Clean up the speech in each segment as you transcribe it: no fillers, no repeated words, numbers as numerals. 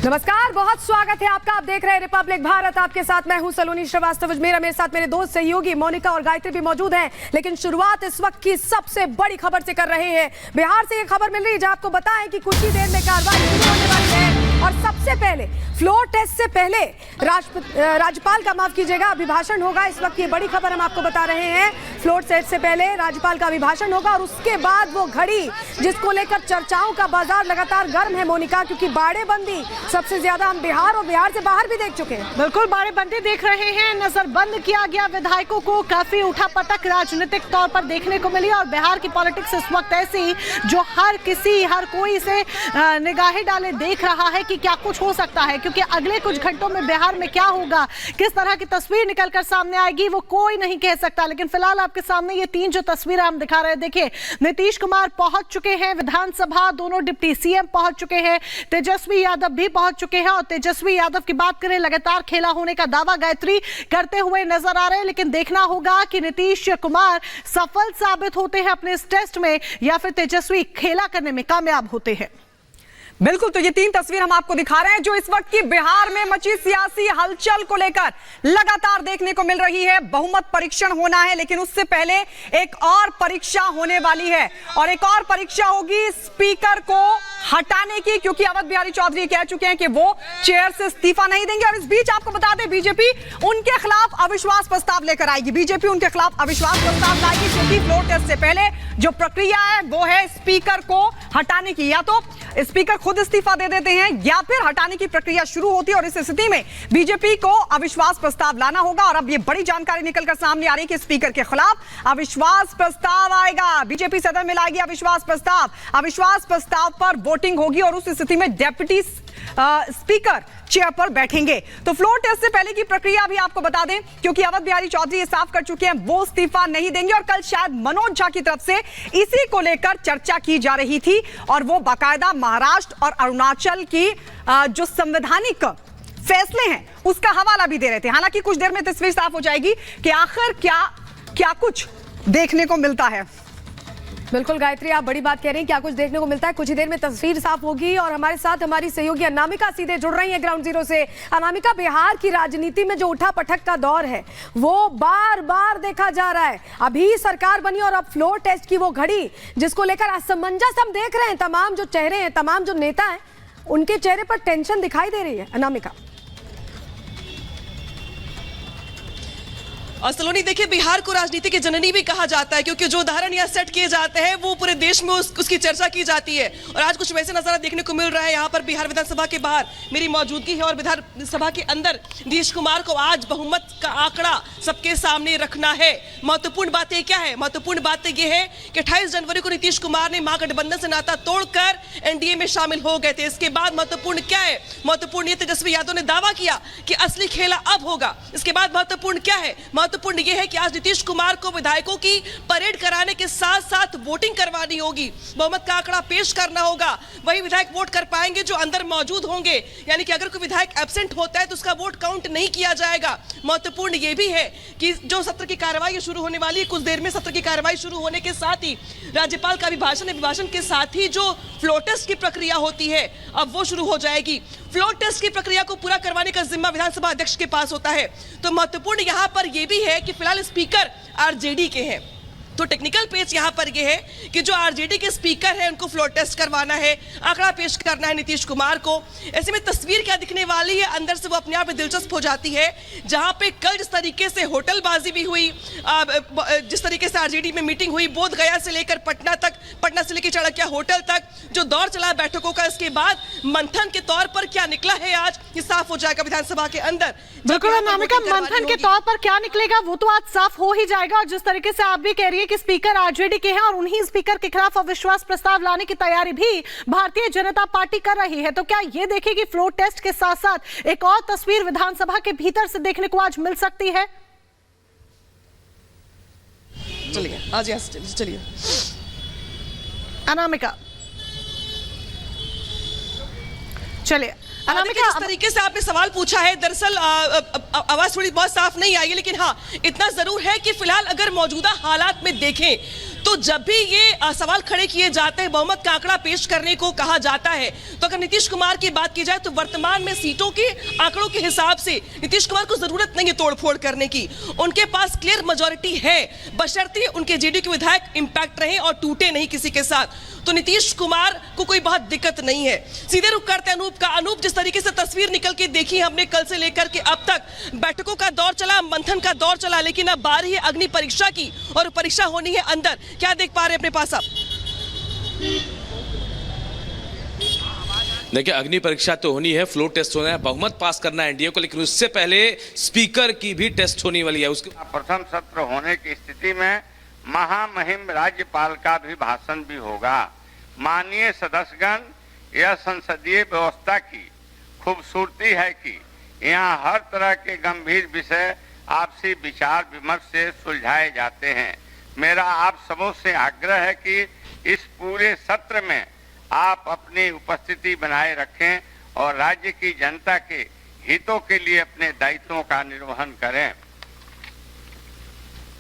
नमस्कार, बहुत स्वागत है आपका। आप देख रहे हैं रिपब्लिक भारत। आपके साथ मैं हूं सलोनी श्रीवास्तव। मेरे साथ मेरे दोस्त सहयोगी मोनिका और गायत्री भी मौजूद हैं। लेकिन शुरुआत इस वक्त की सबसे बड़ी खबर से कर रहे हैं। बिहार से ये खबर मिल रही है जहां आपको बताएं कि कुछ ही देर में कार्रवाई शुरू होने वाली है। और सबसे पहले फ्लोर टेस्ट से पहले राज्यपाल का, माफ कीजिएगा, अभिभाषण होगा। इस वक्त ये बड़ी खबर हम आपको बता रहे हैं। फ्लोर टेस्ट से पहले राज्यपाल का अभिभाषण होगा और उसके बाद वो घड़ी जिसको लेकर चर्चाओं का बाजार लगातार गर्म है मोनिका, क्योंकि बाड़ेबंदी सबसे ज्यादा हम बिहार और बिहार से बाहर भी देख चुके हैं। बिल्कुल, बाड़ेबंदी देख रहे हैं। नजरबंद किया गया विधायकों को, काफी उठापटक राजनीतिक तौर पर देखने को मिली। और बिहार की पॉलिटिक्स इस वक्त ऐसी जो हर कोई से निगाहें डाले देख रहा है कि क्या कुछ हो सकता है, क्योंकि अगले कुछ घंटों में बिहार में क्या होगा, किस तरह की तस्वीर निकलकर सामने आएगी, वो कोई नहीं कह सकता। लेकिन फिलहाल आपके सामने ये तीन जो तस्वीरें हम दिखा रहे हैं, देखिए, नीतीश कुमार पहुंच चुके हैं विधानसभा, दोनों डिप्टी सीएम पहुंच चुके हैं, तेजस्वी यादव भी पहुंच चुके हैं। और तेजस्वी यादव की बात करें, लगातार खेला होने का दावा गायत्री करते हुए नजर आ रहे हैं। लेकिन देखना होगा कि नीतीश कुमार सफल साबित होते हैं अपने इस टेस्ट में या फिर तेजस्वी खेला करने में कामयाब होते हैं। बिल्कुल, तो ये तीन तस्वीर हम आपको दिखा रहे हैं जो इस वक्त की बिहार में मची सियासी हलचल को लेकर लगातार देखने को मिल रही है। बहुमत परीक्षण होना है, लेकिन उससे पहले एक और परीक्षा होने वाली है। और एक और परीक्षा होगी स्पीकर को हटाने की, क्योंकि अवध बिहारी चौधरी कह चुके हैं कि वो चेयर से इस्तीफा नहीं देंगे। और इस बीच आपको बता दें, बीजेपी उनके खिलाफ अविश्वास प्रस्ताव लेकर आएगी। बीजेपी उनके खिलाफ अविश्वास प्रस्ताव लाएगी, क्योंकि फ्लोर टेस्ट से पहले जो प्रक्रिया है वो है स्पीकर को हटाने की। या तो स्पीकर खुद इस्तीफा दे देते हैं या फिर हटाने की प्रक्रिया शुरू होती है। और इस स्थिति में बीजेपी को अविश्वास प्रस्ताव लाना होगा। और अब ये बड़ी जानकारी निकलकर सामने आ रही है कि स्पीकर के खिलाफ अविश्वास प्रस्ताव आएगा। बीजेपी सदन में लाएगी अविश्वास प्रस्ताव। अविश्वास प्रस्ताव पर वोटिंग होगी और उस स्थिति में डेप्यूटी स्पीकर चेयर पर बैठेंगे। तो फ्लोर टेस्ट से पहले की प्रक्रिया भी आपको बता दें, क्योंकि अवध बिहारी चौधरी ये साफ कर चुके हैं वो इस्तीफा नहीं देंगे। और कल शायद मनोज झा की तरफ से इसी को लेकर चर्चा की जा रही थी और वो बाकायदा महाराष्ट्र और अरुणाचल की जो संवैधानिक फैसले हैं उसका हवाला भी दे रहे थे। हालांकि कुछ देर में तस्वीर साफ हो जाएगी कि आखिर क्या कुछ देखने को मिलता है। बिल्कुल गायत्री, आप बड़ी बात कह रही हैं, क्या कुछ देखने को मिलता है। कुछ ही देर में तस्वीर साफ होगी। और हमारे साथ हमारी सहयोगी अनामिका सीधे जुड़ रही है ग्राउंड जीरो से। अनामिका, बिहार की राजनीति में जो उठा पटक का दौर है वो बार बार देखा जा रहा है। अभी सरकार बनी और अब फ्लोर टेस्ट की वो घड़ी जिसको लेकर असमंजस हम देख रहे हैं। तमाम जो चेहरे हैं, तमाम जो नेता हैं, उनके चेहरे पर टेंशन दिखाई दे रही है। अनामिका, और सलोनी, देखिए, बिहार को राजनीति की जननी भी कहा जाता है, क्योंकि जो उदाहरण यहाँ सेट किए जाते हैं वो पूरे देश में उसकी चर्चा की जाती है। और आज कुछ वैसे नजारा देखने को मिल रहा है। यहाँ पर बिहार विधानसभा के बाहर मेरी मौजूदगी है और विधानसभा के अंदर नीतीश कुमार को आज बहुमत का आंकड़ा सबके सामने रखना है। महत्वपूर्ण बातें क्या है? महत्वपूर्ण बातें ये है कि 28 जनवरी को नीतीश कुमार ने महागठबंधन से नाता तोड़कर एनडीए में शामिल हो गए थे। इसके बाद महत्वपूर्ण क्या है? महत्वपूर्ण ये तेजस्वी यादव ने दावा किया कि असली खेला अब होगा। इसके बाद महत्वपूर्ण क्या है? महत्वपूर्ण यह है कि आज नीतीश कुमार को विधायकों की परेड कराने के साथ साथ वोटिंग करवानी होगी, बहुमत का आंकड़ा पेश करना होगा। वही विधायक वोट कर पाएंगे जो अंदर मौजूद होंगे, यानी कि अगर कोई विधायक एब्सेंट होता है तो उसका वोट काउंट नहीं किया जाएगा। महत्वपूर्ण यह भी है कि जो सत्र की कार्रवाई शुरू होने वाली है, कुछ देर में सत्र की कार्रवाई शुरू होने के साथ ही राज्यपाल का अभिभाषण के साथ ही जो फ्लोर टेस्ट की प्रक्रिया होती है अब वो शुरू हो जाएगी। फ्लोर टेस्ट की प्रक्रिया को पूरा करवाने का जिम्मा विधानसभा अध्यक्ष के पास होता है। तो महत्वपूर्ण यहां पर यह भी है कि फिलहाल स्पीकर आरजेडी के हैं। तो टेक्निकल पेज यहाँ पर यह है कि जो आरजेडी के स्पीकर हैं उनको फ्लोर टेस्ट करवाना है, आंकड़ा पेश करना है नीतीश कुमार को। ऐसे में तस्वीर क्या दिखने वाली है अंदर से वो अपने आप में दिलचस्प हो जाती है। जहाँ पे कल जिस तरीके से होटलबाजी भी हुई, जिस तरीके से आरजेडी में मीटिंग हुई, बोध गया से लेकर पटना तक, पटना से लेकर चाणक्य होटल तक जो दौर चला बैठकों का, इसके बाद मंथन के तौर पर क्या निकला है आज ये साफ हो जाएगा विधानसभा के अंदर। बिल्कुल अनामिका, मंथन के तौर पर क्या निकलेगा वो तो आज साफ हो ही जाएगा। और जिस तरीके से आप भी कह रही है कि स्पीकर आरजेडी के हैं और उन्हीं स्पीकर के खिलाफ अविश्वास प्रस्ताव लाने की तैयारी भी भारतीय जनता पार्टी कर रही है, तो क्या ये देखेगी फ्लोर टेस्ट के साथ साथ एक और तस्वीर विधानसभा के भीतर से देखने को आज मिल सकती है? चलिए आज यहाँ से चलिए अनामिका, चलिए अनामिका, जिस तरीके से आपने सवाल पूछा है, दरअसल आवाज थोड़ी बहुत साफ नहीं आई है, लेकिन हाँ इतना जरूर है कि फिलहाल अगर मौजूदा हालात में देखें तो जब भी ये सवाल खड़े किए जाते हैं, बहुमत का आंकड़ा पेश करने को कहा जाता है, तो अगर नीतीश कुमार की बात की जाए तो वर्तमान में सीटों के आंकड़ों के हिसाब से नीतीश कुमार को जरूरत नहीं है तोड़फोड़ करने की। उनके पास क्लियर मेजॉरिटी है, बशर्ते उनके जेडीयू के विधायक इंपैक्ट रहे और टूटे नहीं किसी के साथ। तो नीतीश कुमार को कोई बहुत दिक्कत नहीं है। सीधे रुख करते हैं अनूप का। अनूप, जिस तरीके से तस्वीर निकल के देखी हमने कल से लेकर के अब तक, बैठकों का दौर चला, मंथन का दौर चला, लेकिन अब बारी है अग्नि परीक्षा की और परीक्षा होनी है अंदर। क्या देख पा रहे हैं अपने पास आप? देखिए, अग्नि परीक्षा तो होनी है, फ्लोर टेस्ट होना है, बहुमत पास करना है एनडीए को, लेकिन उससे पहले स्पीकर की भी टेस्ट होने वाली है। उसके प्रथम सत्र होने की स्थिति में महामहिम राज्यपाल का भी भाषण भी होगा। माननीय सदस्यगण, यह संसदीय व्यवस्था की खूबसूरती है कि यहाँ हर तरह के गंभीर विषय आपसी विचार विमर्श से सुलझाए जाते हैं। मेरा आप सबों से आग्रह है कि इस पूरे सत्र में आप अपनी उपस्थिति बनाए रखें और राज्य की जनता के हितों के लिए अपने दायित्वों का निर्वहन करें।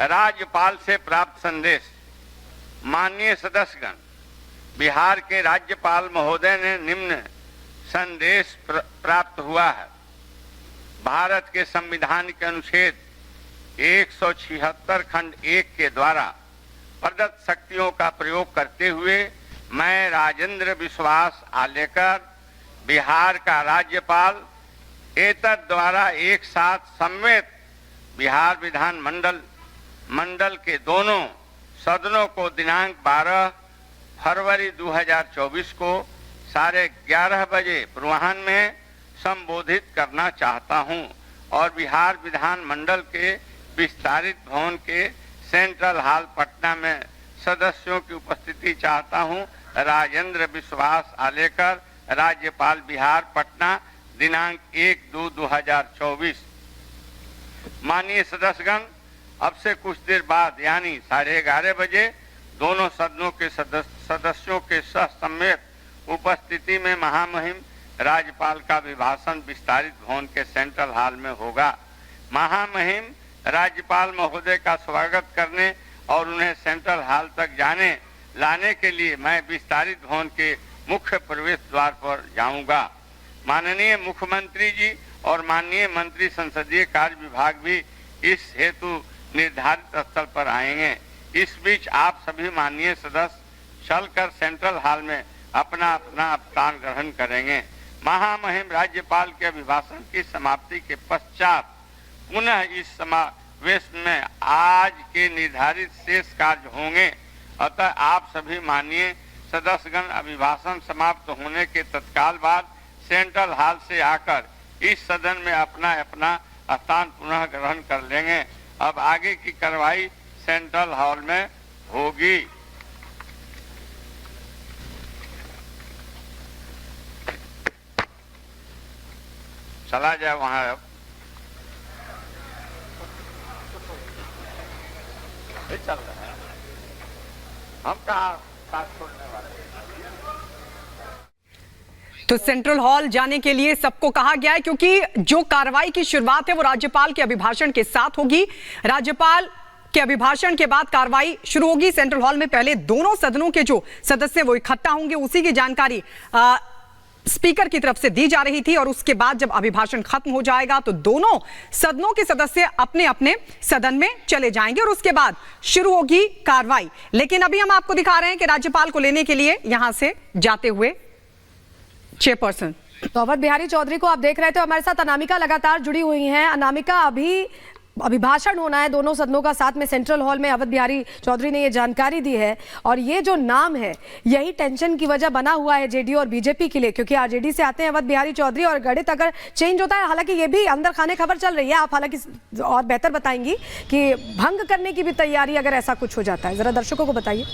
राज्यपाल से प्राप्त संदेश। माननीय सदस्यगण, बिहार के राज्यपाल महोदय ने निम्न संदेश प्राप्त हुआ है। भारत के संविधान के अनुच्छेद 176 खंड 1 के द्वारा प्रदत्त शक्तियों का प्रयोग करते हुए मैं राजेंद्र विश्वास आलेकर, बिहार का राज्यपाल, एतद द्वारा एक साथ सम्मेत बिहार विधान मंडल के दोनों सदनों को दिनांक 12 फरवरी 2024 को 11:30 बजे पूर्वाह्न में संबोधित करना चाहता हूं और बिहार विधान मंडल के विस्तारित भवन के सेंट्रल हॉल पटना में सदस्यों की उपस्थिति चाहता हूं। राजेंद्र विश्वास आलेकर, राज्यपाल बिहार, पटना, दिनांक 1/2/2024। माननीय सदस्यगण, अब से कुछ देर बाद यानी 11:30 बजे दोनों सदनों के सदस्यों के सह समेत उपस्थिति में महामहिम राज्यपाल का अभिभाषण विस्तारित भवन के सेंट्रल हॉल में होगा। महामहिम राज्यपाल महोदय का स्वागत करने और उन्हें सेंट्रल हॉल तक लाने के लिए मैं विस्तारित भवन के मुख्य प्रवेश द्वार पर जाऊंगा। माननीय मुख्यमंत्री जी और माननीय मंत्री संसदीय कार्य विभाग भी इस हेतु निर्धारित स्थल पर आएंगे। इस बीच आप सभी माननीय सदस्य चलकर सेंट्रल हॉल में अपना स्थान ग्रहण करेंगे। महामहिम राज्यपाल के अभिभाषण की समाप्ति के पश्चात पुनः इस समावेश में आज के निर्धारित शेष कार्य होंगे। अतः आप सभी माननीय सदस्यगण अभिभाषण समाप्त होने के तत्काल बाद सेंट्रल हॉल से आकर इस सदन में अपना स्थान पुनः ग्रहण कर लेंगे। अब आगे की कार्रवाई सेंट्रल हॉल में होगी। चला जाए वहां। अब चल रहा है, हम कहाँ साथ छोड़ने वाले। तो सेंट्रल हॉल जाने के लिए सबको कहा गया है, क्योंकि जो कार्रवाई की शुरुआत है वो राज्यपाल के अभिभाषण के साथ होगी। राज्यपाल के अभिभाषण के बाद कार्रवाई शुरू होगी। सेंट्रल हॉल में पहले दोनों सदनों के जो सदस्य वो इकट्ठा होंगे, उसी की जानकारी स्पीकर की तरफ से दी जा रही थी और उसके बाद जब अभिभाषण खत्म हो जाएगा तो दोनों सदनों के सदस्य अपने अपने सदन में चले जाएंगे और उसके बाद शुरू होगी कार्रवाई। लेकिन अभी हम आपको दिखा रहे हैं कि राज्यपाल को लेने के लिए यहां से जाते हुए चेयरपर्सन। तो अवध बिहारी चौधरी को आप देख रहे थे। हमारे साथ अनामिका लगातार जुड़ी हुई हैं। अनामिका, अभी अभिभाषण होना है दोनों सदनों का साथ में सेंट्रल हॉल में, अवध बिहारी चौधरी ने ये जानकारी दी है और ये जो नाम है यही टेंशन की वजह बना हुआ है जेडीयू और बीजेपी के लिए, क्योंकि आरजेडी से आते हैं अवध बिहारी चौधरी और गणित अगर चेंज होता है, हालांकि ये भी अंदर खाने खबर चल रही है, आप हालांकि और बेहतर बताएंगी कि भंग करने की भी तैयारी अगर ऐसा कुछ हो जाता है, जरा दर्शकों को बताइए।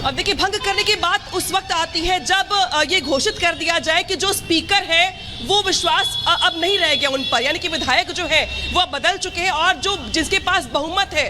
अब देखिए, भंग करने की बात उस वक्त आती है जब ये घोषित कर दिया जाए कि जो स्पीकर है वो विश्वास अब नहीं रह गया उन पर, यानी कि विधायक जो है वो बदल चुके हैं और जो जिसके पास बहुमत है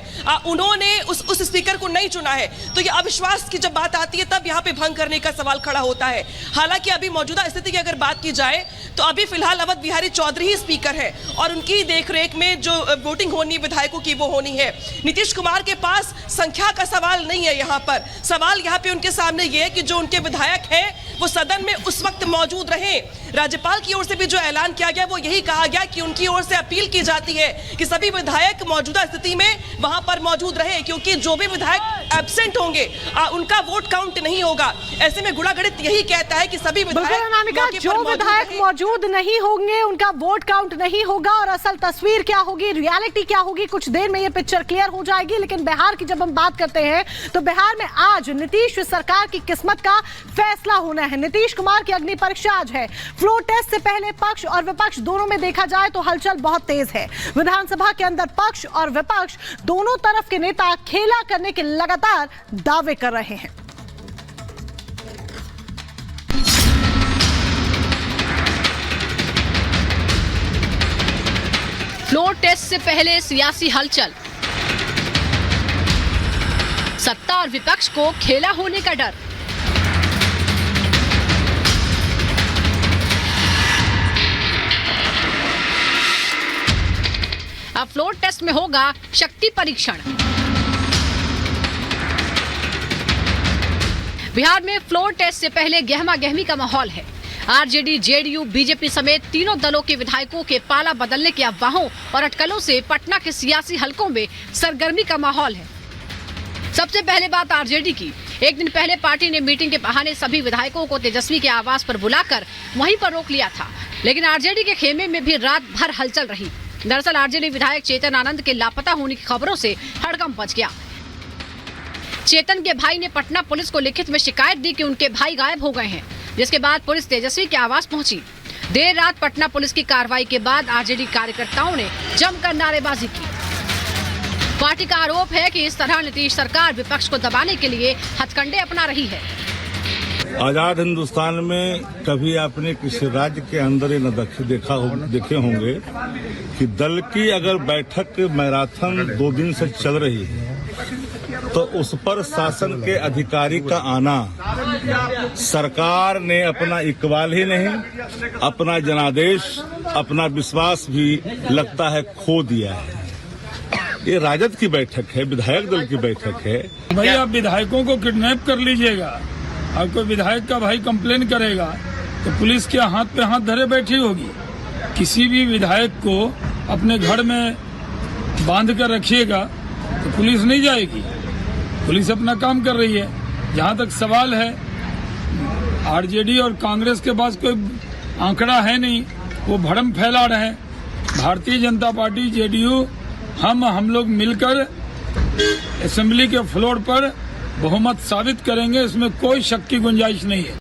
उन्होंने उस स्पीकर को नहीं चुना है। तो ये अविश्वास की जब बात आती है तब यहाँ पे भंग करने का सवाल खड़ा होता है। हालांकि अभी मौजूदा स्थिति की अगर बात की जाए तो अभी फिलहाल अवध बिहारी चौधरी ही स्पीकर है और उनकी देखरेख में जो वोटिंग होनी है विधायकों की वो होनी है। नीतीश कुमार के पास संख्या का सवाल नहीं है, यहाँ पर सवाल यहाँ पे उनके सामने ये है कि जो उनके विधायक हैं वो सदन में उस वक्त मौजूद रहे। राज्यपाल की ओर से भी जो ऐलान किया गया वो यही कहा गया कि उनकी ओर से अपील की जाती है कि सभी विधायक मौजूदा स्थिति में वहां पर मौजूद रहे, क्योंकि जो भी विधायक एब्सेंट होंगे उनका वोट काउंट नहीं होगा। ऐसे में गुणा गणित यही कहता है कि सभी विधायक जो विधायक मौजूद नहीं होंगे उनका वोट काउंट नहीं होगा। और असल तस्वीर क्या होगी, रियलिटी क्या होगी, कुछ देर में ये पिक्चर क्लियर हो जाएगी। लेकिन बिहार की जब हम बात करते हैं तो बिहार में आज नीतीश सरकार की किस्मत का फैसला होना है। नीतीश कुमार की अग्नि परीक्षा आज है। फ्लोर टेस्ट से पहले पक्ष और विपक्ष दोनों में देखा जाए तो हलचल बहुत तेज है। विधानसभा के अंदर पक्ष और विपक्ष दोनों तरफ के नेता खेला करने के लगातार दावे कर रहे हैं। फ्लोर टेस्ट से पहले सियासी हलचल, सत्ता और विपक्ष को खेला होने का डर। अब फ्लोर टेस्ट में होगा शक्ति परीक्षण। बिहार में फ्लोर टेस्ट से पहले गहमा गहमी का माहौल है। आरजेडी, जेडीयू, बीजेपी समेत तीनों दलों के विधायकों के पाला बदलने की अफवाहों और अटकलों से पटना के सियासी हलकों में सरगर्मी का माहौल है। सबसे पहले बात आरजेडी की। एक दिन पहले पार्टी ने मीटिंग के बहाने सभी विधायकों को तेजस्वी के आवास पर बुलाकर वहीं पर रोक लिया था, लेकिन आरजेडी के खेमे में भी रात भर हलचल रही। दरअसल आरजेडी विधायक चेतन आनंद के लापता होने की खबरों से हड़कंप मच गया। चेतन के भाई ने पटना पुलिस को लिखित में शिकायत दी कि उनके भाई गायब हो गए हैं, जिसके बाद पुलिस तेजस्वी के आवास पहुंची। देर रात पटना पुलिस की कार्रवाई के बाद आरजेडी कार्यकर्ताओं ने जमकर नारेबाजी की। पार्टी का आरोप है कि इस तरह नीतीश सरकार विपक्ष को दबाने के लिए हथकंडे अपना रही है। आजाद हिंदुस्तान में कभी आपने किसी राज्य के अंदर न देखे होंगे कि दल की अगर बैठक मैराथन 2 दिन से चल रही है तो उस पर शासन के अधिकारी का आना, सरकार ने अपना इकबाल ही नहीं अपना जनादेश, अपना विश्वास भी लगता है खो दिया है। ये राजद की बैठक है, विधायक दल की बैठक है। भाई आप विधायकों को किडनैप कर लीजिएगा और कोई विधायक का भाई कंप्लेन करेगा तो पुलिस क्या हाथ पे हाथ धरे बैठी होगी? किसी भी विधायक को अपने घर में बांध कर रखिएगा तो पुलिस नहीं जाएगी। पुलिस अपना काम कर रही है। जहाँ तक सवाल है, आरजेडी और कांग्रेस के पास कोई आंकड़ा है नहीं, वो भ्रम फैला रहे हैं। भारतीय जनता पार्टी, जेडीयू, हम लोग मिलकर असेंबली के फ्लोर पर बहुमत साबित करेंगे, इसमें कोई शक की गुंजाइश नहीं है।